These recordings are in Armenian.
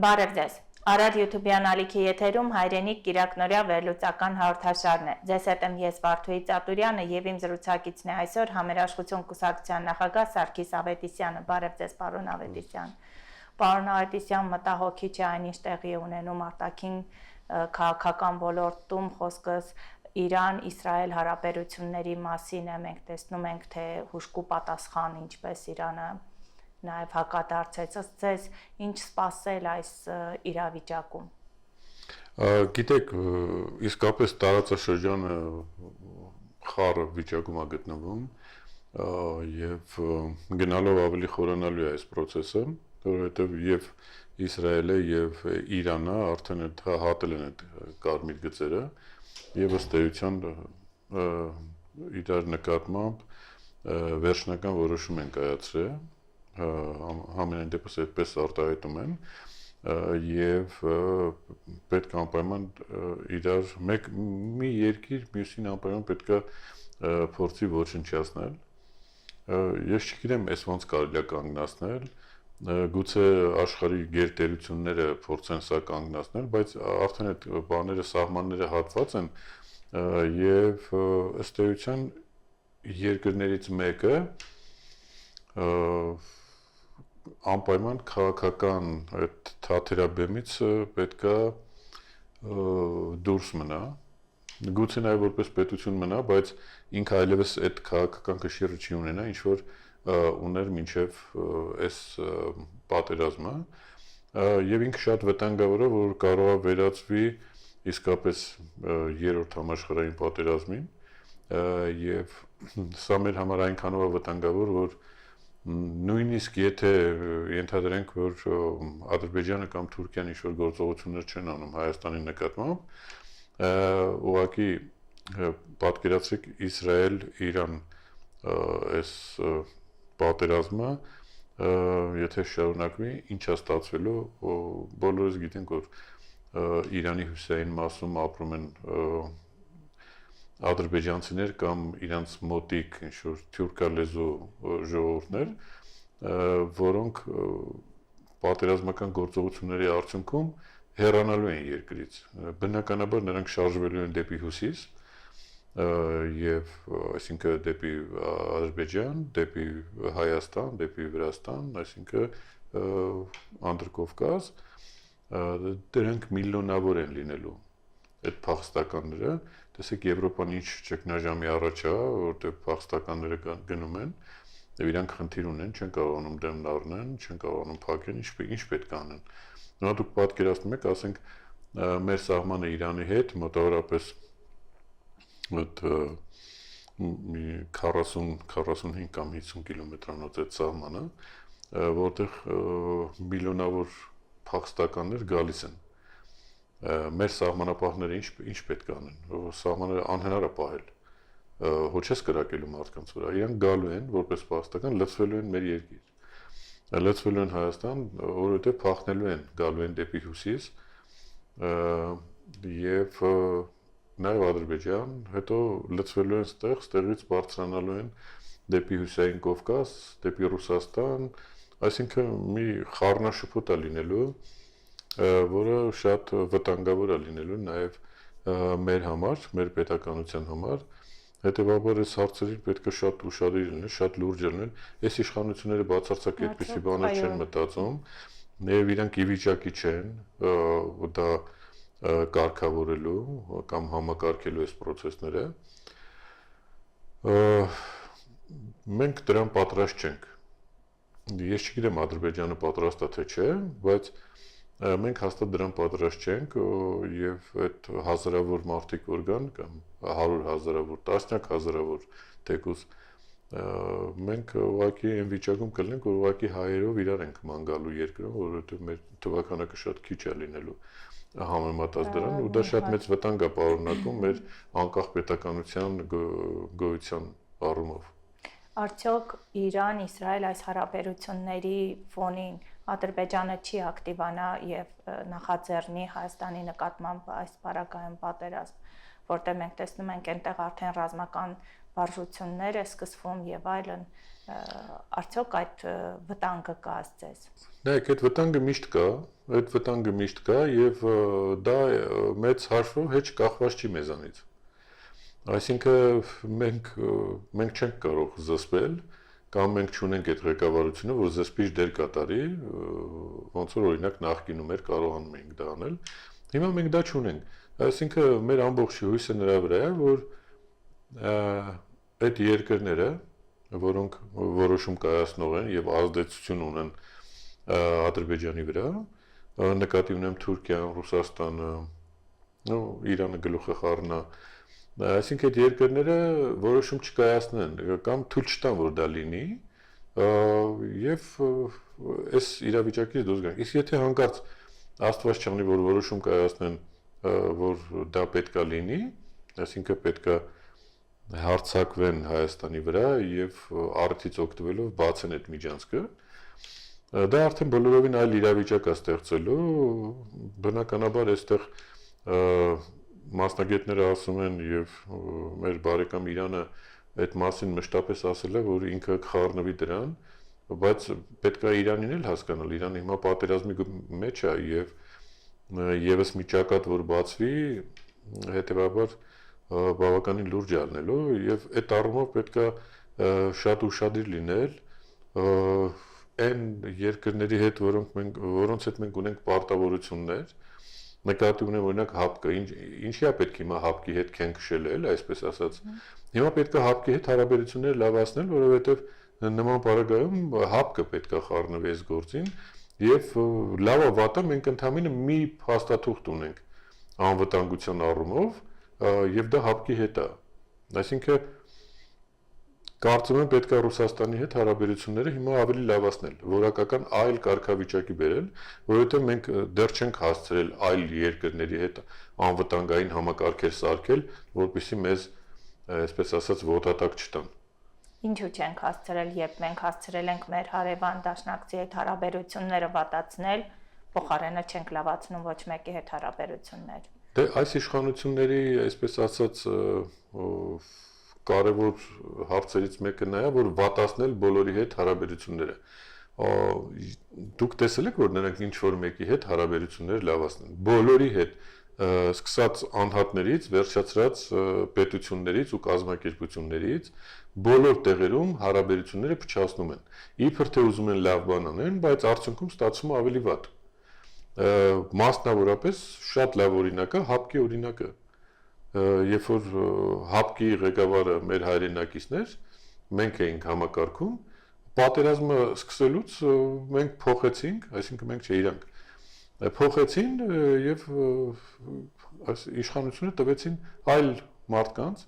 Բարև ձեզ։ Արար YouTube-յան ալիքի եթերում հայրենիք կիրակնորյա վերլուծական հաղորդաշարն է։ Ձեզ հետ եմ ես Վարդուհի Ծատուրյանը եւ իմ զրուցակիցն է այսօր Համերաշխություն կուսակցության նախագահ Սարգիս Ավետիսյանը։ Բարև ձեզ, պարոն Ավետիսյան։ Պարոն Ավետիսյան, մտահոգիչ է այնինչ տեղի ունենում արտաքին քաղաքական ոլորտում խոսքս Իրան-Իսրայել հարաբերությունների մասին է։ Մենք տեսնում ենք, թե հուժկու պատասխան ինչպես Իրանը նաև հակադարձեց, ձեզ ինչ սպասել այս իրավիճակում։ Գիտեք, իսկապես տարածաշրջանը խառը վիճակում է գտնվում եւ գնալով ավելի խորանալու է այս process-ը, որովհետեւ եւ Իսրայելը եւ Իրանը արդեն հատել են այդ կարմիր գծերը եւ ըստ էության իրար նկատմամբ վերջնական որոշում են կայացրել, համենայն դեպս այդպես արտահայտում են եւ պետք է անպայման իրար մի երկիր մյուսին անպայման պետք է փորձի ոչնչացնել։ Ես չգիտեմ, այս ոնց կարելի է կանգնացնել, գուցե աշխարհի գերտերությունները փորձեն սա կանգնացնել, բայց արդեն այդ բաները սահմանները հատված են եւ ըստ էության երկրներից մեկը անպայման քաղաքական այդ թաթերաբեմից պետքա դուրս մնա, գուցե նաև որպես պետություն մնա, բայց ինքը այլևս այդ քաղաքական կշիռը չի ունենա, ինչ որ ուներ մինչև այս պատերազմը, եւ ինքը շատ վտանգավոր է, որ կարող է վերածվի իսկապես երրորդ համաշխարհային պատերազմին, եւ սա մեր համար այնքանով է վտանգավոր, որ նույնիսկ եթե ենթադրենք, որ Ադրբեջանը կամ Թուրքիան ինչ-որ գործողություններ չեն անում Հայաստանի նկատմամբ, ուղղակի պատկերացրեք Իսրայել-Իրան այս պատերազմը, եթե շարունակվի, ինչ է ստացվելու, բոլորս գիտենք, որ Իրանի հյուսիսային մասում ապրում են ադրբեջանցիներ կամ իրանց մոտիկ ինչ-որ թյուրքալեզու ժողովուրդներ, որոնք պատերազմական գործողությունների արդյունքում հեռանալու են երկրից։ Բնականաբար նրանք շարժվելու են դեպի հյուսիս եւ այսինքն դեպի Ադրբեջան, դեպի Հայաստան, դեպի Վրաստան, այսինքն Անդրկովկազ, դրանք միլիոնավոր են լինելու այդ փախստականները, տեսեք Եվրոպան ինչ ճգնաժամի առաջ է, որտեղ փախստականները գնում են, եւ իրանք խնդիր ունեն, չեն կարողանում դեմն առնեն, չեն կարողանում փակեն, ինչ պետք է անեն։ Նա դուք պատկերացնում եք, ասենք մեր սահմանը Իրանի հետ մոտավորապես այդ 40-45 կամ 50 կիլոմետրանոց այդ սահմանը, որտեղ միլիոնավոր փախստականներ գալիս են։ Մեր սահմանապահները ինչ պետք է անեն, սահմանը անհնար է պահել, հո չես կրակելու մարդկանց վրա, իրանք գալու են որպես փախստական, լցվելու են մեր երկիր, լցվելու են Հայաստան, որովհետև փախնելու են, գալու են դեպի հյուսիս եւ նաեւ Ադրբեջան, հետո լցվելու են ստեղից բարձրանալու են դեպի հյուսային Կովկաս, դեպի Ռուսաստան, այսինքն մի խառնաշփոթ է լինելու, որը շատ վտանգավոր է լինելու նաև մեր համար, մեր պետականության համար, հետևաբար այս հարցերին պետք է շատ ուշադիր լինել, շատ լուրջ լինել, այս իշխանությունները բացարձակ այդպիսի բաներ չեն մտածում, եւ իրանք ի վիճակի չեն դա կարգավորելու կամ համակարգելու այս process-ները, մենք դրան պատրաստ չենք, ես չգիտեմ Ադրբեջանը պատրաստ է թե չէ, բայց մենք հաստատ դրան պատրաստ չենք եւ այդ հազարավոր մարդիկ որ կան կամ 100,000-ավոր, տասնյակ հազարավոր թեկուզ մենք ուղղակի այն վիճակում կլինենք, որ ուղղակի հայերով իրար ենք ման գալու երկրում, որովհետեւ մեր թվականակը շատ քիչ է լինելու համեմատած դրան ու դա շատ մեծ վտանգ է պարունակում մեր անկախ պետականության գոյության առումով։ Արդյոք Իրան-Իսրայել այս հարաբերությունների ֆոնին Ադրբեջանը չի ակտիվանա եւ նախաձեռնի Հայաստանի նկատմամբ այս պարագայում պատերազմ, որտեղ մենք տեսնում ենք այնտեղ արդեն ռազմական վարժություններ է սկսվում եւ այլն, արդյոք այդ վտանգը կա ձեզ։ Նայեք, այդ վտանգը միշտ կա եւ դա մեծ հարցով հեչ կախված չի մեզանից։ Այսինքն մենք չենք կարող զսպել կամ մենք չունենք այդ ղեկավարությունը, որ զսպիչ դեր կատարի, ոնց որ օրինակ նախկինում էր կարողանում ենք դա անել։ Հիմա մենք դա չունենք։ Այսինքն մեր ամբողջ հույսը նրա վրա է, որ այդ երկրները, որոնք որոշում կայացնող են եւ ազդեցություն ունեն Ադրբեջանի վրա, նկատի ունեմ Թուրքիան, Ռուսաստանը, Իրանը գլուխը խառնա, այսինքն այդ երկրները որոշում չկայացնեն կամ թույլ չտան, որ դա լինի, եւ այս իրավիճակից դուրս գանք։ Իսկ եթե հանկարծ Աստված չանի, որ որոշում կայացնեն, որ դա պետքա լինի, այսինքն պետքա հարձակվեն Հայաստանի վրա եւ արդից օգտվելով բացեն այդ միջանցքը, դա արդեն բոլորովին այլ իրավիճակ է ստեղծելու, բնականաբար այստեղ մասնագետները ասում են եւ մեր բարեկամ Իրանը այդ մասին մշտապես ասել է, որ ինքը կխառնվի դրան, բայց պետք է Իրանին էլ հասկանալ, Իրանը հիմա պատերազմի մեջ է եւ եւս մի ճակատ որ բացվի, հետեւաբար բավականին լուրջ է լինելու եւ այդ առումով պետք է շատ ուշադիր լինել այն երկրների հետ, որոնց հետ մենք ունենք պարտավորություններ, նկատի ունեմ օրինակ հապկը, ինչի է պետք հիմա հապկի հետ քենքշել էլ, այսպես ասած։ Հիմա պետք է հապկի հետ հարաբերությունները լավացնել, որովհետև նման պարագայում հապկը պետք է խառնվի այս գործին եւ լավը վատը մենք ընդհանրապես մի փաստաթուղթ ունենք անվտանգության առումով եւ դա հապկի հետ է։ Այսինքն կարծում եմ պետք է Ռուսաստանի հետ հարաբերությունները հիմա ավելի լավացնել, որակական այլ կարգավիճակի բերել, որովհետև մենք դեռ չենք հասցրել այլ երկրների հետ անվտանգային համակարգեր սարքել, որպեսզի մեզ, այսպես ասած, ոտատակ չտան։ Ինչու չենք հասցրել, երբ մենք հասցրել ենք մեր հարևան դաշնակցի հետ հարաբերությունները վատացնել, փոխարենը չենք լավացնում ոչ մեկի հետ հարաբերություններ։ Դե այս իշխանությունների, այսպես ասած, կարևոր հարցերից մեկը նա է, որ վատացնել բոլորի հետ հարաբերությունները։ Դուք տեսել եք, որ նրանք ինչ որ մեկի հետ հարաբերությունները լավացնեն։ Բոլորի հետ, սկսած անհատներից, վերջացրած պետություններից ու կազմակերպություններից, բոլոր տեղերում հարաբերությունները փչացնում են։ Իբր թե ուզում են լավ բան անեն, բայց արդյունքում ստացվում է ավելի վատ։ Մասնավորապես շատ լավ օրինակ է հապկի օրինակը։ Երբ որ հապկի ղեկավարը մեր հայրենակիցներ, մենք էինք համակարգում, պատերազմը սկսելուց մենք փոխեցինք, այսինքն մենք իրանք փոխեցին եւ իշխանությունը տվեցին այլ մարդկանց,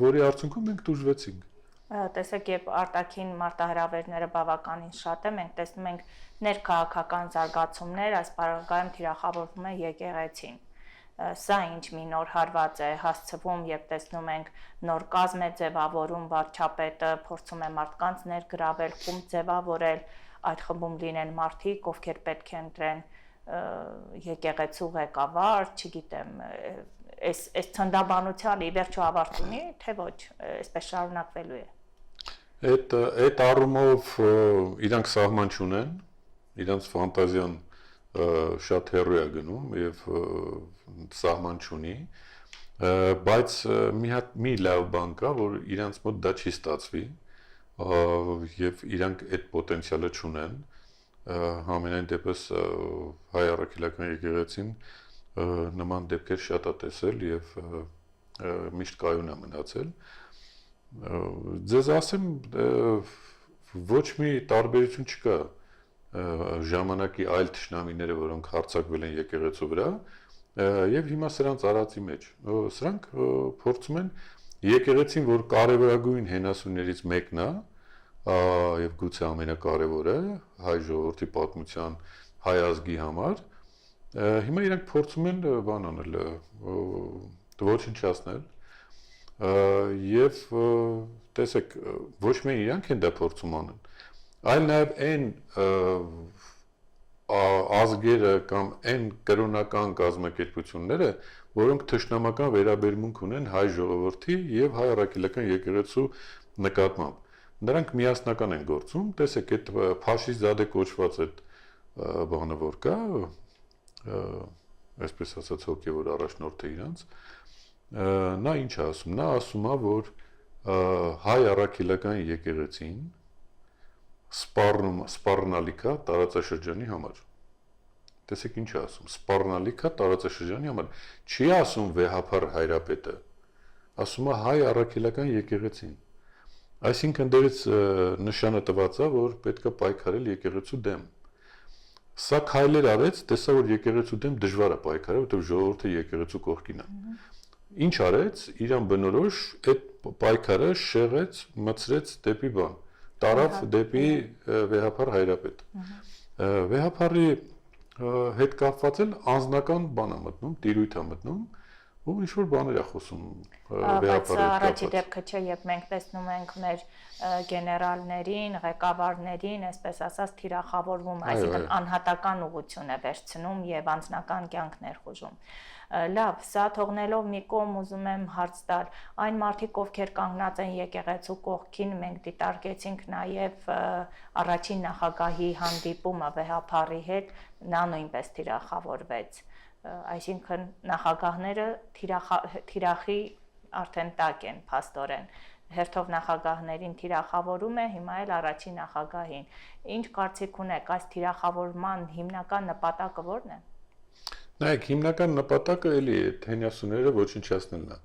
որի արդյունքում մենք դժվեցինք։ Տեսեք, երբ արտաքին մարտահրավերները բավականին շատ է, մենք տեսնում ենք ներքաղաքական զարգացումներ, այս պարագայում թիրախավորվում է եկեղեցին։ Սա ինչ մի նոր հարված է հասցվում, երբ տեսնում ենք նոր կազմ է ձևավորում, վարչապետը փորձում է մարդկանց ներգրավել, խումբ ձևավորել, այդ խմբում լինեն մարդիկ, ովքեր պետք է ընտրեն եկեղեցու ղեկավար, չգիտեմ, այս ցնդաբանության ի վերջո ավարտ ունի, թե ոչ, այսպես շարունակվելու է։ Այդ առումով իրանք սահման չունեն, իրանք ֆանտազիան շատ հեռու է գնում եւ սահման չունի, բայց մի լավ բան կա, որ իրանք մոտ դա չի ստացվի եւ իրանք այդ պոտենցիալը չունեն, համենայն դեպս հայ առաքելական եկեղեցին նման դեպքեր շատ է տեսել եւ միշտ կայուն է մնացել։ Ձեզ ասեմ, ոչ մի տարբերություն չկա ժամանակի այլ թշնամիները, որոնք հարձակվել են եկեղեցու վրա, եւ հիմա սրանց արածի մեջ։ Սրանք փորձում են եկեղեցին, որ կարևորագույն հենասյուներից մեկն է, եւ գուցե ամենակարևորը հայ ժողովրդի պատմության, հայ ազգի համար, հիմա իրանք փորձում են բան անել, ոչնչացնել, եւ տեսեք, ոչ միայն իրանք են դա փորձում անել, այլ նաև այն ազգերը կամ այն կրոնական կազմակերպությունները, որոնք թշնամական վերաբերմունք ունեն հայ ժողովրդի եւ հայ առաքելական եկեղեցու նկատմամբ։ Նրանք միասնական են գործում, տեսեք այդ ֆաշիզադե կոչված այդ բանը որ կա, այսպես ասած հոգեվոր առաջնորդը իրանց, նա ինչ է ասում, նա ասում է, որ հայ առաքելական եկեղեցին սպառնալիք է տարածաշրջանի համար։ Տեսեք ինչ է ասում, սպառնալիք է տարածաշրջանի համար։ Չի ասում վեհափառ հայրապետը, ասում է հայ առաքելական եկեղեցին։ Այսինքն դերից նշանը տված է, որ պետք է պայքարել եկեղեցու դեմ։ Սա քայլեր արեց, տեսա որ եկեղեցու դեմ դժվար է պայքարել, որովհետև ժողովուրդը եկեղեցու կողքին է։ Ինչ արեց, իրան բնորոշ այդ պայքարը շեղեց, մցրեց դեպի բան, տարավ դեպի վեհափառ հայրապետ։ Վեհափառի հետ կապված էլ անձնական բան է մտնում, տիրույթ է մտնում, ու ինչ որ բաներ է խոսում բայց առաջի դեպքը չէ, երբ մենք տեսնում ենք մեր գեներալներին, ղեկավարներին, այսպես ասած, թիրախավորվում, այսինքն անհատական ուղղություն է վերցնում եւ անձնական կյանք ներխուժում։ Լավ, սա թողնելով մի կողմ ուզում եմ հարց տալ, այն մարդիկ, ովքեր կանգնած են եկեղեցու կողքին, մենք դիտարկեցինք նաեւ առաջին նախագահի հանդիպումը վեհափառի հետ, նա նույնպես թիրախավորվեց։ Այսինքն նախագահները թիրախի արդեն տակ են փաստորեն, հերթով նախագահներին թիրախավորում է, հիմա էլ առաջին նախագահին։ Ինչ կարծիք ունեք, այս թիրախավորման հիմնական նպատակը ո՞րն է։ Նայեք, հիմնական նպատակը էլի է թենյասուները ոչնչացնելն է։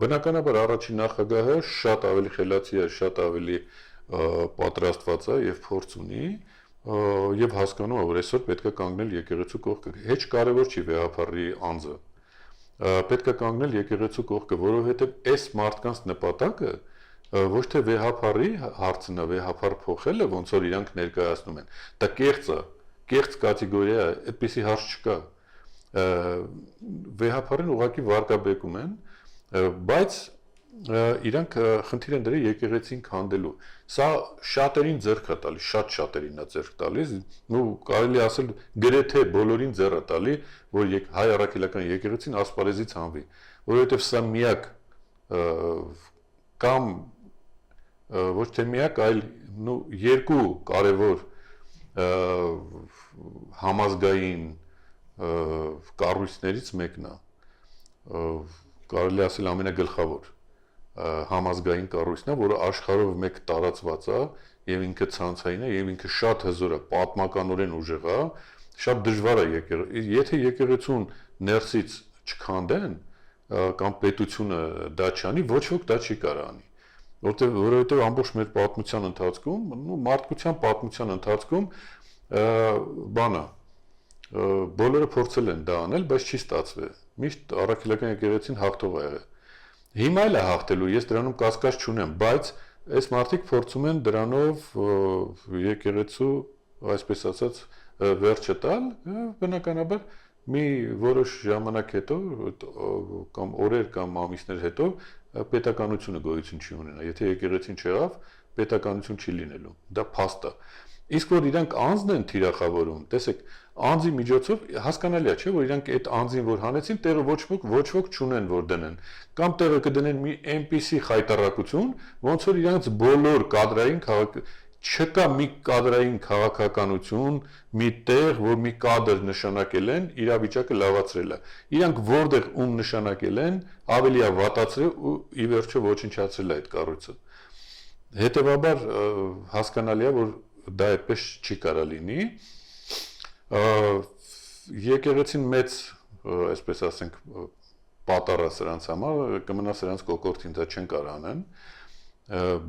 Բնականաբար առաջին նախագահը շատ ավելի խելացի է, շատ ավելի պատրաստված է եւ փորձ ունի եւ հասկանում է, որ այսօր պետք է կանգնել եկեղեցու կողքը։ Հեչ կարևոր չի վեհափառի անձը։ Պետք է կանգնել եկեղեցու կողքը, որովհետեւ այս մարդկանց նպատակը ոչ թե վեհափառի հարցն է, վեհափառ փոխելը, ոնց որ իրանք ներկայացնում են։ Դա կեղծ կատեգորիա է, այդպիսի հարց չկա։ Վեհափառին ուղղակի վարկաբեկում են, բայց իրանք խնդիր են դրել եկեղեցին քանդելու։ Սա շատերին ձեռք է տալիս, շատ շատերին է ձեռք տալիս, ու կարելի ասել գրեթե բոլորին ձեռք է տալի, որ հայ առաքելական եկեղեցին ասպարեզից հանվի, որովհետև սա միակ կամ ոչ թե միակ, այլ երկու կարևոր համազգային կառույցներից մեկն է, կարելի ասել ամենագլխավոր համազգային կառույցն է, որը աշխարհով մեկ տարածված է եւ ինքը ցանցային է եւ ինքը շատ հզոր է, պատմականորեն ուժեղ է, շատ դժվար է եթե եկեղեցուն ներսից չքանդեն կամ պետությունը դա չանի, ոչ ոք դա չի կարող անի, որովհետեւ ամբողջ մեր պատմության ընթացքում, մարդկության պատմության ընթացքում բանը բոլորը փորձել են դա անել, բայց չի ստացվել։ Միշտ առաքելական եկեղեցին հաղթող է եղել։ Հիմա էլ է հաղթելու, ես դրանում կասկած չունեմ, բայց այս մարդիկ փորձում են դրանով եկեղեցու, այսպես ասած, վերջը տալ, բնականաբար մի որոշ ժամանակ հետո կամ օրեր կամ ամիսներ հետո պետականությունը գոյություն չի ունենա։ Եթե եկեղեցին չեղավ, պետականություն չի լինելու։ Դա փաստ է։ Իսկ որ իրանք անձն են թիրախավորում, տեսեք, անձի միջոցով հասկանալի է, չէ՞, որ իրանք այդ անձին որ հանեցին, տեղը ոչ ոք չունեն որ դնեն, կամ տեղը կդնեն մի այնպիսի խայտարակություն, ոնց որ իրանք բոլոր կադրային չկա մի կադրային քաղաքականություն, մի տեղ, որ մի կադր նշանակել են, իրավիճակը լավացրել է։ Իրանք որտեղ ում նշանակել են, ավելի է վատացրել ու ի վերջո ոչնչացրել է այդ կառույցը։ Հետևաբար հասկանալի է, որ դա այդպես չի կարա լինի։ Եկեղեցին մեծ, այսպես ասենք, պատառա սրանց համար, կմնա սրանց կոկորդին, դա չեն կարող անեն,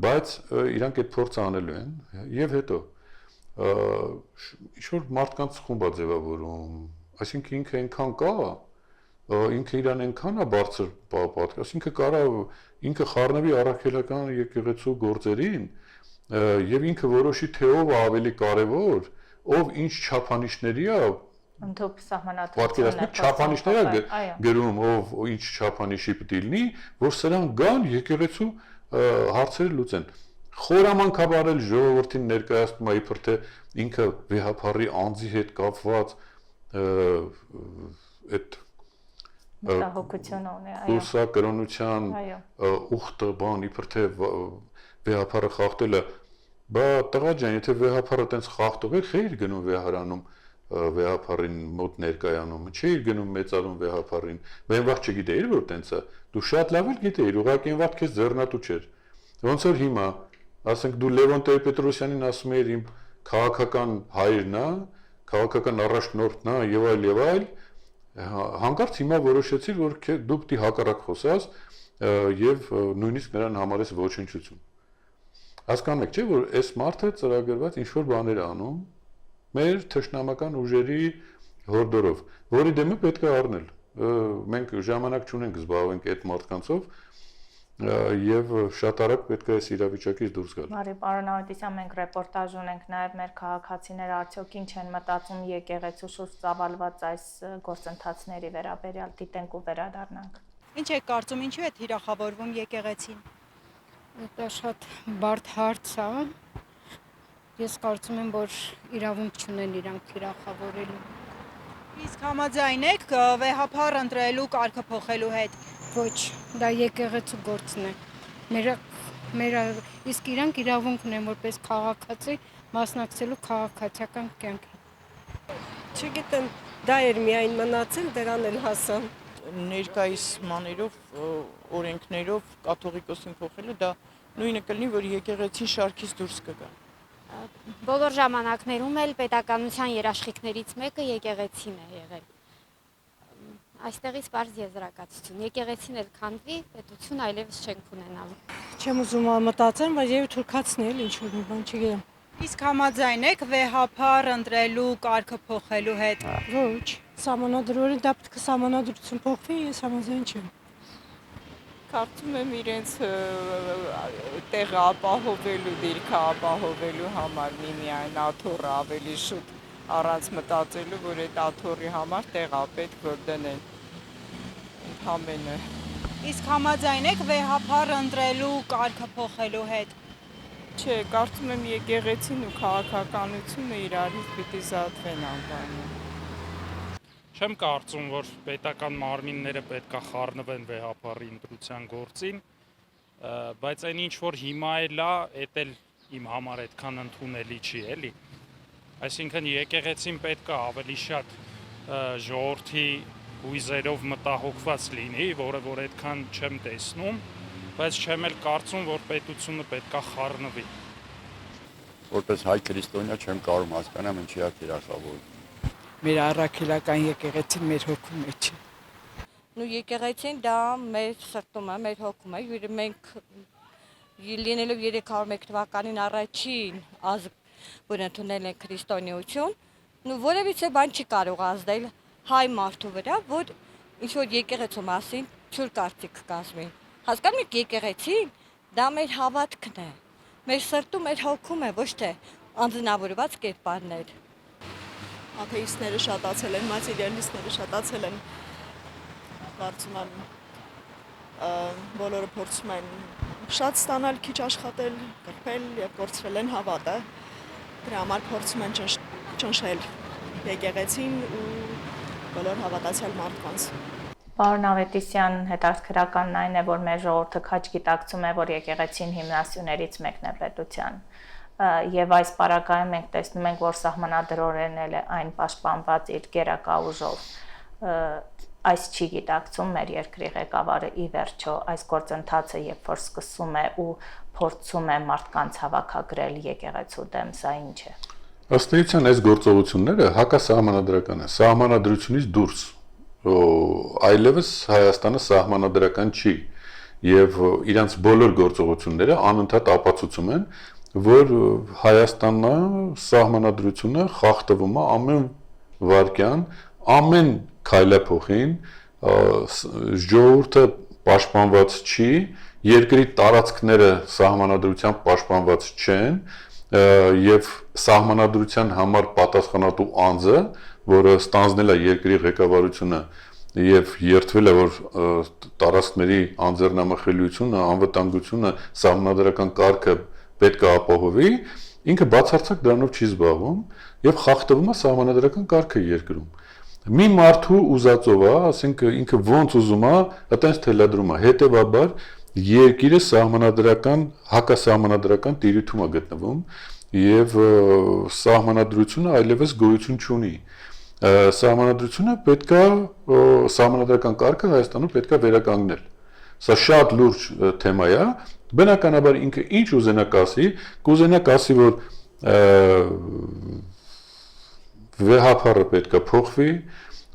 բայց իրանք այդ փորձը անելու են եւ հետո ինչ-որ մարդկանց խումբ է ձևավորում, այսինքն ինքը այնքան կա, ինքը իրան այնքան է բարձր պատկաս, ինքը խառնվի առաքելական եկեղեցու գործերին եւ ինքը որոշի թե ով է ավելի կարեւոր, ով ինչ չափանիշների է ընդհանուր սահմանադրությունը չափանիշներ է գրում, ով ինչ չափանիշի պետք է լինի, որ սրանք գան եկեղեցու հարցերը լուծեն։ Խորամանկաբար էլ ժողովրդին ներկայացնում է իբր թե ինքը վեհափառի անձի հետ կապված այդ մտահոգություն ունի, այո։ Սա կրոնության ուխտը բան իբր թե վեհապարը խախտելը, բա տղա ջան, եթե վեհապարը տենց խախտող էր, չէիր գնում վեհարանում վեհապարին մոտ ներկայանում, չէիր գնում մեծարում վեհապարին, մեն վաղ չգիտեիր որ տենց է, դու շատ լավ էլ գիտեիր, ուղղակի այն վաղ քեզ ձեռնատու չէր։ Ոնց որ հիմա, ասենք դու Լևոն Տեր-Պետրոսյանին ասում ես իմ քաղաքական հայրն է, քաղաքական առաջնորդն է եւ այլ, հանկարծ հիմա որոշեցիր, որ դու պետք է հակառակ խոսաս եւ նույնիսկ նրան համարես ոչնչություն։ Հասկանում եք, չէ՞ որ այս մարդը ծրագրված ինչ որ բաներ անում մեր թշնամական ուժերի հորդորով, որի դեմը պետք է առնել։ Մենք ժամանակ չունենք զբաղվենք այդ մարդկանցով եւ շատ արագ պետք է այս իրավիճակից դուրս գալ։ Բարի պարոն Ավետիսյան, մենք ռեպորտաժ ունենք նաեւ մեր քաղաքացիները արդյոք ինչ են մտածում եկեղեցու շուրջ ծավալված այս գործընթացների վերաբերյալ, դիտենք ու վերադառնանք։ Ինչ եք կարծում, ինչու է թիրախավորվում եկեղեցին։ Դա շատ բարդ հարց է։ Ես կարծում եմ, որ իրավունք չունեն իրանք թիրախավորելու։ Իսկ համաձայն եք վեհապար ընտրելու կարգը փոխելու հետ։ Ոչ, դա եկեղեցու գործն է։ Իսկ իրանք իրավունք ունեն որպես քաղաքացի մասնակցելու քաղաքացիական կյանքին։ Չգիտեմ, դա էր միայն մնացել, դրան էլ հասան։ Ներկայիս մաներով, օրենքներով կաթողիկոսին փոխելը դա նույնը կլինի, որ եկեղեցին շարքից դուրս կգա։ Բոլոր ժամանակներում էլ պետականության երաշխիքներից մեկը եկեղեցին է եղել։ Այստեղից բարձ եզրակացություն։ Եկեղեցին էլ քանդվի, պետություն այլևս չենք ունենալու։ Չեմ ուզում մտածեմ, բայց եւ թուրքացն էլ ինչ որ մի բան չգիտեմ։ Իսկ համաձայն եք վեհապար ընտրելու կարգը փոխելու հետ։ Ոչ, սահմանադրորեն դա պետք է սահմանադրություն փոխվի, ես համաձայն չեմ։ Կարծում եմ իրենց տեղը ապահովելու, դիրքը ապահովելու համար միմիայն աթոռը ավելի շուտ առանց մտածելու, որ այդ աթոռի համար տեղ պետք որ դնեն։ Ընդհանրապես։ Իսկ համաձայն եք վեհապար ընտրելու կարգը փոխելու հետ։ Չէ, կարծում եմ եկեղեցին ու քաղաքականությունը իրարից պիտի զատվեն անվանում։ Չեմ կարծում, որ պետական մարմինները պետք է խառնվեն վեհապարի ընտրության գործին, բայց այն ինչ որ հիմա էլ է, դա էլ իմ համար այդքան ընդունելի չի, էլի։ Այսինքն եկեղեցին պետք է ավելի շատ ժողովրդի հույզերով մտահոգված լինի, որը որ այդքան չեմ տեսնում, բայց չեմ էլ կարծում, որ պետությունը պետք է խառնվի։ Որպես հայ քրիստոնյա չեմ կարող հասկանալ ինչի է թիրախավորվում։ Մեր առաքելական եկեղեցին մեր հոգու մեջ է։ Նու եկեղեցին դա մեր սրտում է, մեր հոգում է, որ մենք լինելով 301 թվականին առաջին ազգ, որ ընդունել են քրիստոնեություն, նու որևիցե բան չի կարող ազդել հայ մարդու վրա, որ ինչ որ եկեղեցու մասին չուր կարծիք կազմի։ Հասկանում եք, եկեղեցին դա մեր հավատքն է, մեր սրտում, մեր հոգում է, ոչ թե անձնավորված կերպարներ։ Աթեիստները շատացել են, մատերիալիստները շատացել են։ Կարծում եմ բոլորը փորձում են շատ ստանալ, քիչ աշխատել, կրփել եւ կորցրել են հավատը։ Դրա համար փորձում են ճնշել եկեղեցին ու բոլոր հավատացյալ մարդկանց։ Պարոն Ավետիսյան, հետաքրքրականն այն է, որ մեր ժողովուրդը քաջ գիտակցում է, որ եկեղեցին հիմնասյուներից մեկն է պետության։ Եվ այս պարագայում մենք տեսնում ենք, որ սահմանադրորեն էլ է այն պաշտպանված իր գերակա ուժով։ Այս չի գիտակցում մեր երկրի ղեկավարը ի վերջո այս գործընթացը երբ որ սկսում է ու փորձում է մարդկանց հավաքագրել եկեղեցու դեմ, սա ինչ է։ Ըստ էության այս գործողությունները հակասահմանադրական են, սահմանադրությունից դուրս։ Այլևս Հայաստանը սահմանադրական չի եւ իրանց բոլոր գործողությունները անընդհատ ապացուցում են, որ Հայաստանը սահմանադրությունը խախտվում է ամեն վայրկյան, ամեն քայլափոխին, ժողովուրդը պաշտպանված չի, երկրի տարածքները սահմանադրությամբ պաշտպանված չեն եւ սահմանադրության համար պատասխանատու անձը, որը ստանձնել է երկրի ղեկավարությունը եւ երթվել է, որ տարածքների անձեռնամխելիությունը, անվտանգությունը, սահմանադրական կարգը պետք է ապահովի, ինքը բացարձակ դրանով չի զբաղվում եւ խախտվում է սահմանադրական կարգը երկրում։ Մի մարդու ուզածով է, ասենք ինքը ոնց ուզում է, այտենց թելադրում է։ Հետևաբար երկիրը հակասահմանադրական տիրույթում է գտնվում եւ սահմանադրությունը այլևս գոյություն չունի։ Սահմանադրությունը պետքա սահմանադրական կարգը Հայաստանում պետքա վերականգնել։ Սա շատ լուրջ թեմա է։ Բնականաբար ինքը ինչ ուզենա կասի, որ վեհապարը պետքա փոխվի,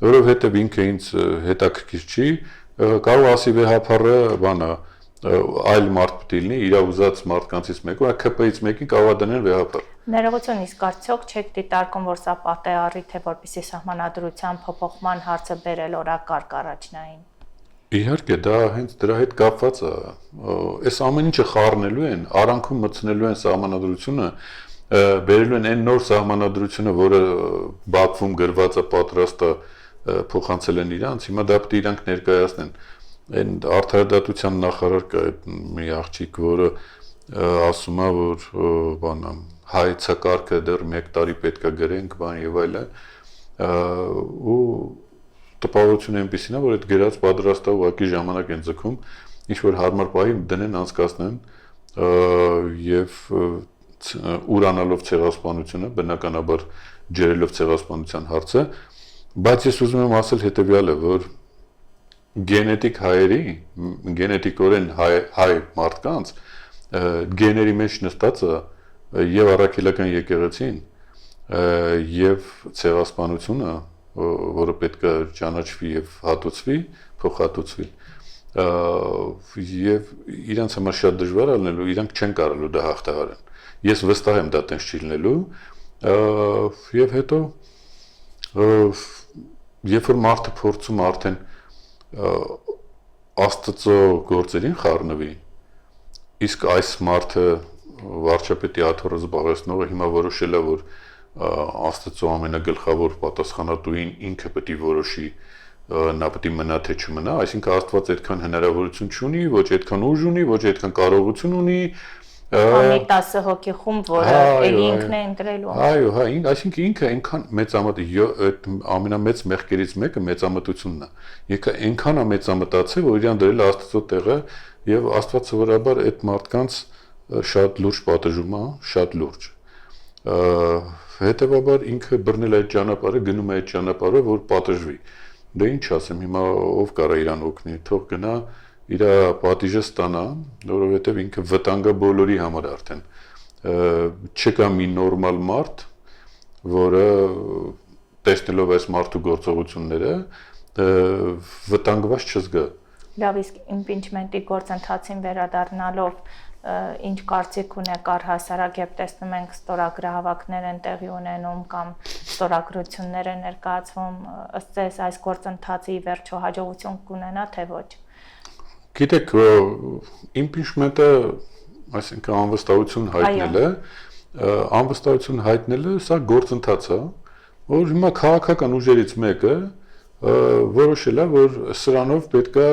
որովհետև ինքը ինձ հետաքրքիր չի, կարող ասի վեհապարը բանա այլ մարդ պետք է լինի, իր ուզած մարդկանցից մեկը, ԿՓ-ից մեկին կարող է դնել վեհապար։ Ներողություն, իսկ արդյոք չեք դիտարկում, որ սա պատե առիթ է, որպեսզի սահմանադրության փոփոխման հարցը բերել օրակարգ առաջնային։ Իհարկե, դա հենց դրա հետ կապված է։ Այս ամեն ինչը խառնելու են, արանքում մտցնելու են սահմանադրությունը, բերելու են այն նոր սահմանադրությունը, որը Բաքվում գրված է, պատրաստ է, փոխանցել են իրանց, հիմա դա պետք է իրանք ներկայացնեն։ Այն արդարադատության նախարար կա մի աղջիկ, որը ասում է, որ բանա հայցակարգը դեռ 1 տարի պետք է գրենք, բան եւ այլն, ու տպավորությունը այնպեսին է, որ այդ գրած պատրաստը ուղղակի ժամանակ են ձգում, ինչ որ հարմար պահի դնեն, անցկացնեն եւ ուրանալով ցեղասպանությունը, բնականաբար ջերելով ցեղասպանության հարցը, բայց ես ուզում եմ ասել հետեւյալը, որ գենետիկ հայերի, գենետիկորեն հայ մարդկանց գեների մեջ նստած է եւ առաքելական եկեղեցին եւ ցեղասպանությունը, որը պետք է ճանաչվի եւ հատուցվի, փոխհատուցվի եւ իրանց համար շատ դժվար է լինելու, իրանք չեն կարելու դա հաղթահարեն։ Ես վստահ եմ դա տենց չի լինելու եւ հետո երբ որ մարդը փորձում արդեն Աստծո գործերին խառնվի, իսկ այս մարդը վարչապետի աթոռը զբաղեցնողը հիմա որոշել է, որ Աստծո ամենագլխավոր պատասխանատուին ինքը պետք է որոշի, նա պետք է մնա թե չմնա, այսինքն Աստված այդքան հնարավորություն չունի, ոչ այդքան ուժ ունի, ոչ այդքան կարողություն ունի, Անի 10 հոգի խումբ, որը էլի ինքն է ընտրելու։ Այո, հա, այսինքն ինքը այնքան մեծամտ ամենամեծ մեղքերից մեկը մեծամտությունն է։ Եկա այնքան է մեծամտացել, որ իրան դրել Աստծո տեղը եւ Աստված սովորաբար այդ մարդկանց շատ լուրջ պատժում է, շատ լուրջ։ Հետևաբար ինքը բռնել այդ ճանապարհը, գնում է այդ ճանապարհը, որ պատժվի։ Դե ինչ ասեմ, հիմա ով կարա իրան օգնի, թող գնա իր պատիժը ստանա, որովհետև ինքը վտանգ է բոլորի համար արդեն։ Չկա մի նորմալ մարդ, որը տեսնելով այս մարդու գործողությունները վտանգված չզգա։ Լավ, իսկ իմպիչմենտի գործընթացին վերադառնալով ինչ կարծիք ունեք առհասարակ, երբ տեսնում ենք ստորագրահավաքներ են տեղի ունենում կամ ստորագրություններ են ներկայացվում, ըստ ձեզ այս գործընթացի վերջո հաջողություն կունենա թե ոչ։ Գիտեք, impeachment-ը, այսինքն անվստահություն հայտնելը, սա գործընթաց է, որ հիմա քաղաքական ուժերից մեկը որոշել է, որ սրանով պետք է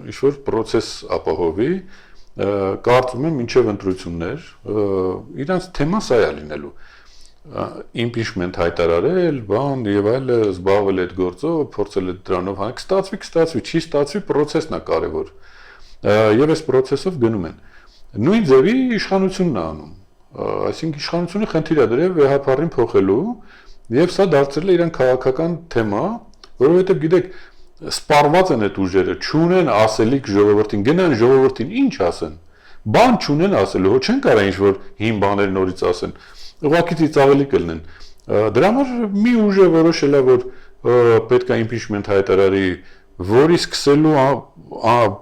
ինչ-որ process ապահովի, կարծում եմ մինչև ընտրություններ, իրանց թեման սա է լինելու, impeachment հայտարարել, բան եւ այլը, զբաղվել այդ գործով, փորձել այդ դրանով հանք կստացվի, չի ստացվի, process-ն է կարևոր։ Եվ այս process-ով գնում են։ Նույն ձևի իշխանությունն է անում։ Այսինքն իշխանությունը խնդիր է դրել վեհապարին փոխելու եւ սա դարձել է իրան քաղաքական թեմա, որովհետեւ գիտեք, սպառված են այդ ուժերը, չունեն ասելիք ժողովրդին, գնան ժողովրդին ինչ ասեն։ Բան չունեն ասելու, հո չեն կարող ինչ-որ հին բաներ նորից ասեն։ Ուղղակի ծիծաղելի կլինեն։ Դրա համար մի ուժ է որոշել է, որ պետք է impeachment հայտարարի, որի սկսելու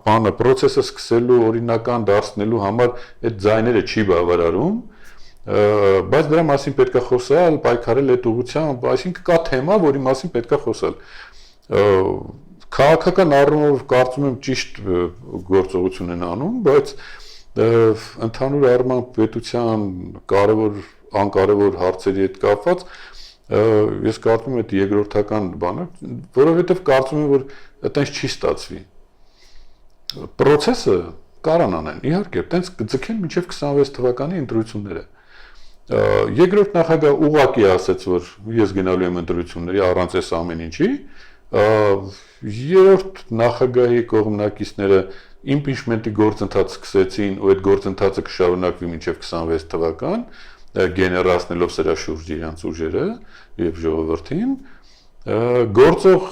բանը, process-ը սկսելու օրինական դարձնելու համար այդ ձայները չի բավարարում, բայց դրա մասին պետք է խոսալ, պայքարել այդ ուղղությամբ, այսինքն կա թեմա, որի մասին պետք է խոսալ։ Քաղաքական առումով կարծում եմ ճիշտ գործողություն են անում, բայց ընդհանուր առմամբ պետության անկարևոր հարցերի հետ կապված ես կարծում եմ այդ երկրորդական բանը, որովհետև կարծում եմ, որ այտենց չի ստացվի։ Process-ը կարան անեն, իհարկե, այտենց կձգեն մինչև 26 թվականի ընտրությունները։ Երկրորդ նախագահ ուղղակի ասաց, որ ես գնալու եմ ընտրությունների առանց այս ամեն ինչի, երրորդ նախագահի կողմնակիցները impeachment-ի գործընթաց սկսեցին ու այդ գործընթացը կշարունակվի մինչև 26 թվական, գեներացնելով սրա շուրջ իրենց ուժերը եւ ժողովրդին, գործող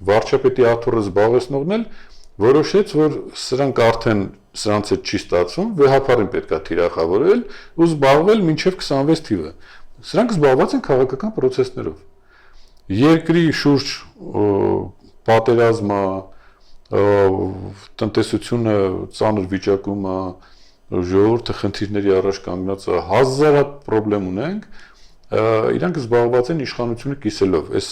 վարչապետի աթոռը զբաղեցնողն էլ որոշեց, որ սրանք արդեն սրանց հետ չի ստացվում, վեհապարին պետքա թիրախավորել ու զբաղվել մինչև 26 թիվը։ Սրանք զբաղված են քաղաքական process-ներով։ Երկրի շուրջ պատերազմը, տնտեսությունը ծանր վիճակում է, ժողովուրդը խնդիրների առաջ կանգնած է, հազար հատ խնդրեմ ունենք, իրանք զբաղված են իշխանությունը կիսելով։ Այս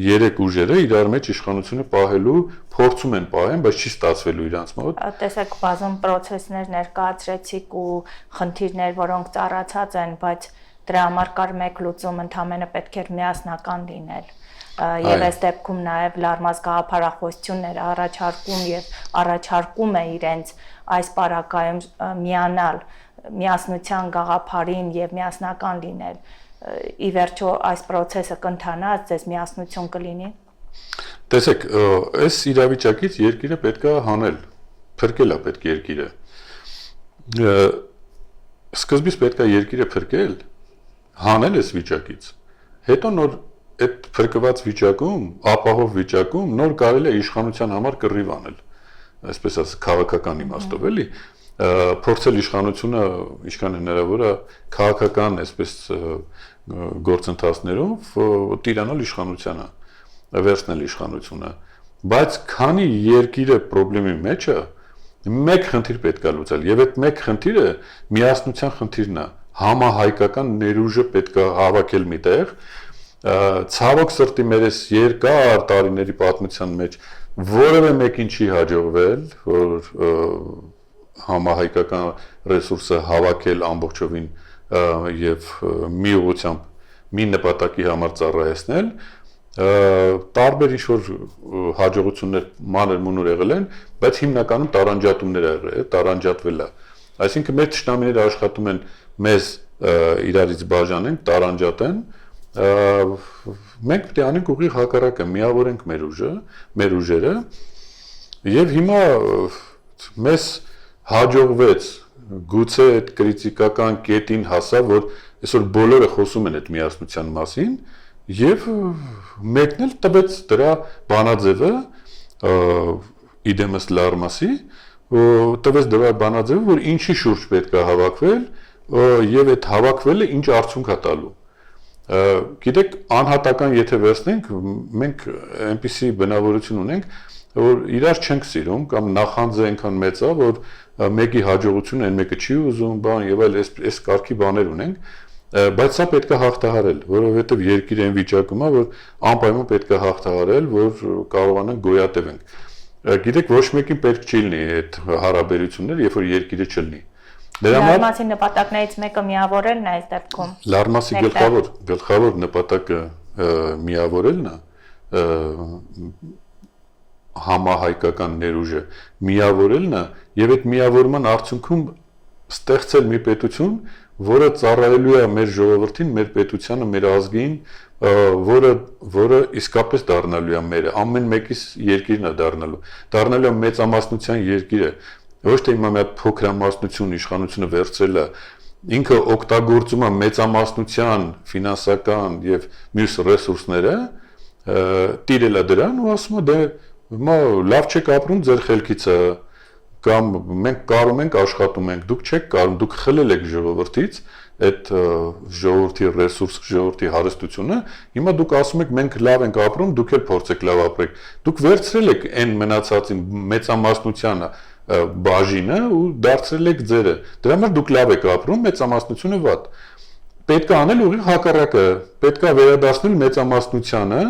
երեք ուժերը իրար մեջ իշխանությունը պահելու փորձում են պահեն, բայց չի ստացվելու իրանց մոտ։ Տեսեք, բազում process-ներ ներկայացրեցիք ու խնդիրներ, որոնք ծառացած են, բայց դրա համար կար մեկ լուծում, ընդհանրապես պետք էր միասնական լինել։ Եվ այս դեպքում նաև Լարմաս գաղափարախոսություններ առաջարկում եւ առաջարկում է իրենց այս պարագայում միանալ միասնության գաղափարին եւ միասնական լինել։ Ի վերջո այս process-ը կընթանա, ձեզ միասնություն կլինի։ Տեսեք, այս իրավիճակից երկիրը պետքա հանել, փրկել է պետք երկիրը։ Սկզբից պետքա երկիրը փրկել, հանել այս վիճակից։ Հետո նոր այդ փրկված վիճակում, ապահով վիճակում նոր կարելի է իշխանության համար կռիվ անել, այսպես ասած քաղաքական իմաստով, էլի, փորձել իշխանությունը ինչքան հնարավոր է քաղաքական այսպես գործընթացներով տիրանալ իշխանությանը, վերցնել իշխանությունը, բայց քանի երկիրը խնդրի մեջ է, մեկ խնդիր պետք է լուծել, եւ այդ մեկ խնդիրը միասնության խնդիրն է, համահայկական ներուժը պետք է հավաքել միտեղ։ Ցավոք սրտի մեր այս երկար տարիների պատմության մեջ որևէ մեկին չի հաջողվել, որ համահայկական ռեսուրսը հավաքել ամբողջովին եւ մի ուղղությամբ մի նպատակի համար ծառայեցնել, տարբեր ինչ-որ հաջողություններ մանր-մունուր եղել են, բայց հիմնականում տարանջատումներ ա եղել, տարանջատվել է։ Այսինքն մեր ճշտամիները աշխատում են մեզ իրարից բաժանեն, տարանջատեն, մենք պետք է անենք ուղիղ հակառակը, միավորենք մեր ուժերը, եւ հիմա մեզ հաջողվեց գուցե այդ կրիտիկական կետին հասավ, որ այսօր բոլորը խոսում են այդ միասնության մասին, եւ մեկն էլ տվեց դրա բանաձևը իդեմս Լարմասի, տվեց դրա բանաձևը, որ ինչի շուրջ պետք է հավաքվել եւ այդ հավաքվելը ինչ արդյունք է տալու։ Գիտեք, անհատական եթե վերցնենք, մենք այնպիսի բնավորություն ունենք, որ իրար չենք սիրում կամ նախանձը այնքան մեծ է, որ մեկի հաջողությունը այն մեկը չի ուզում, բան եւ այլ այս կարգի բաներ ունենք, բայց սա պետք է հաղթահարել, որովհետեւ երկիրը այն վիճակում է, որ անպայման պետք է հաղթահարել, որ կարողանանք գոյատևենք։ Գիտեք, ոչ մեկին պետք չի լինի այդ հարաբերությունները, երբ որ երկիրը չլինի։ Լարմասի նպատակներից մեկը միավորելն է այս դեպքում։ Լարմասի գլխավոր նպատակը միավորելն է, համահայկական ներուժը միավորելն է եւ այդ միավորման արդյունքում ստեղծել մի պետություն, որը ծառայելու է մեր ժողովրդին, մեր պետությանը, մեր ազգին, որը իսկապես դառնալու է մերը, ամեն մեկիս երկիրն է դառնալու է մեծամասնության երկիրը, ոչ թե հիմա մի հատ փոքրամասնություն իշխանությունը վերցրելը, ինքը օգտագործում է մեծամասնության ֆինանսական եւ մյուս ռեսուրսները, տիրել է դրան ու ասում է դե հիմա լավ չեք ապրում ձեր խելքից է, կամ մենք կարում ենք աշխատում ենք, դուք չեք կարում, դուք խլել եք ժողովրդից այդ ժողովրդի ռեսուրս, ժողովրդի հարստությունը, հիմա դուք ասում եք մենք լավ ենք ապրում, դուք էլ փորձեք լավ ապրեք, դուք վերցրել եք այն մնացածին մեծամասնությանը բաժինը ու դարձրել եք ձերը, դրա համար դուք լավ եք ապրում, մեծամասնությունը վատ։ Պետք է անել ուղիղ հակառակը, պետք է վերադարձնել մեծամասնությանը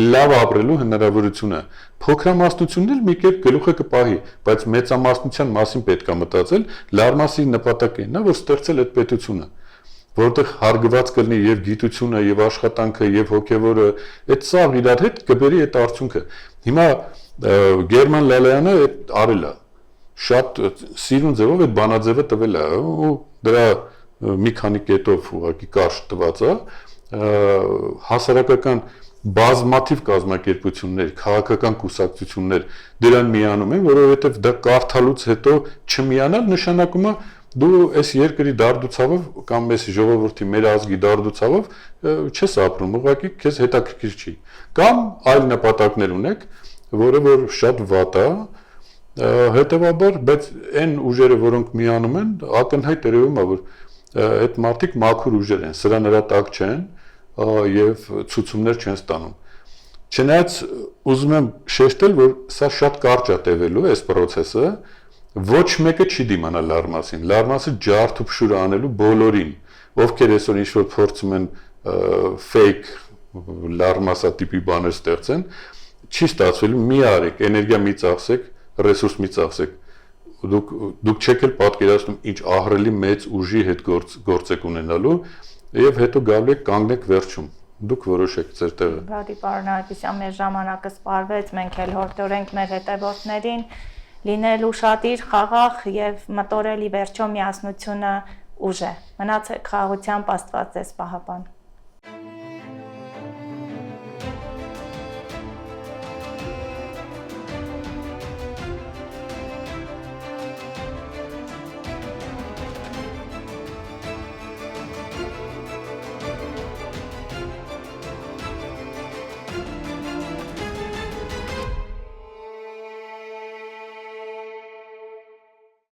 լավ ապրելու հնարավորությունը։ Փոքրամասնությունն էլ մի կերպ գլուխը կպահի, բայց մեծամասնության մասին պետք է մտածել, Լարմասի նպատակն է, որ ստեղծել այդ պետությունը, որտեղ հարգված կլինի եւ գիտությունը, եւ աշխատանքը, եւ հոգեվորը, այդ սաղ իրար հետ կբերի այդ արդյունքը։ Հիմա Գերման Լալայանը այդ արել է, շատ սիրուն ձևով այդ բանաձևը տվել է ու դրա մի քանի կետով ուղղակի կարճ տված է, հասարակական բազմաթիվ կազմակերպություններ, քաղաքական կուսակցություններ դրան միանում են, որովհետև դա կարդալուց հետո չմիանալ նշանակում է դու այս երկրի դարդուցավով կամ այս ժողովրդի մեր ազգի դարդուցավով չես ապրում, ուղղակի քեզ հետաքրքիր չի։ Կամ այլ նպատակներ ունեք, որը որ շատ վատ է, հետևաբար, բայց այն ուժերը, որոնք միանում են, ակնհայտ երևում է, որ այդ մարդիկ մաքուր ուժեր են, սրա նրա տակ չեն եւ ցուցումներ չեն ստանում։ Չնայած ուզում եմ շեշտել, որ սա շատ կարճ է տևելու այս process-ը, ոչ մեկը չի դիմանա լարմասին։ Լարմասը ջարդ ու փշուր անելու բոլորին, ովքեր այսօր ինչ-որ փորձում են fake լարմասա տիպի բաներ ստեղծեն, չի ստացվելու, մի արեք, էներգիա մի ծախսեք, ռեսուրս մի ծախսեք։ Դուք չեք էլ պատկերացնում ինչ ահռելի մեծ ուժի հետ գործեք ունենալու եւ հետո գալու եք կանգնեք վերջում։ Դուք որոշեք ձեր տեղը։ Բարի պարոն Այդիսյան, մեր ժամանակը սպառվեց, մենք էլ հորդորենք մեր հետևորդներին լինել ուշադիր, խաղաղ եւ մտորելի վերջո միասնությունը ուժ է։ Մնացեք խաղաղությամբ, Աստված ձեզ պահապան։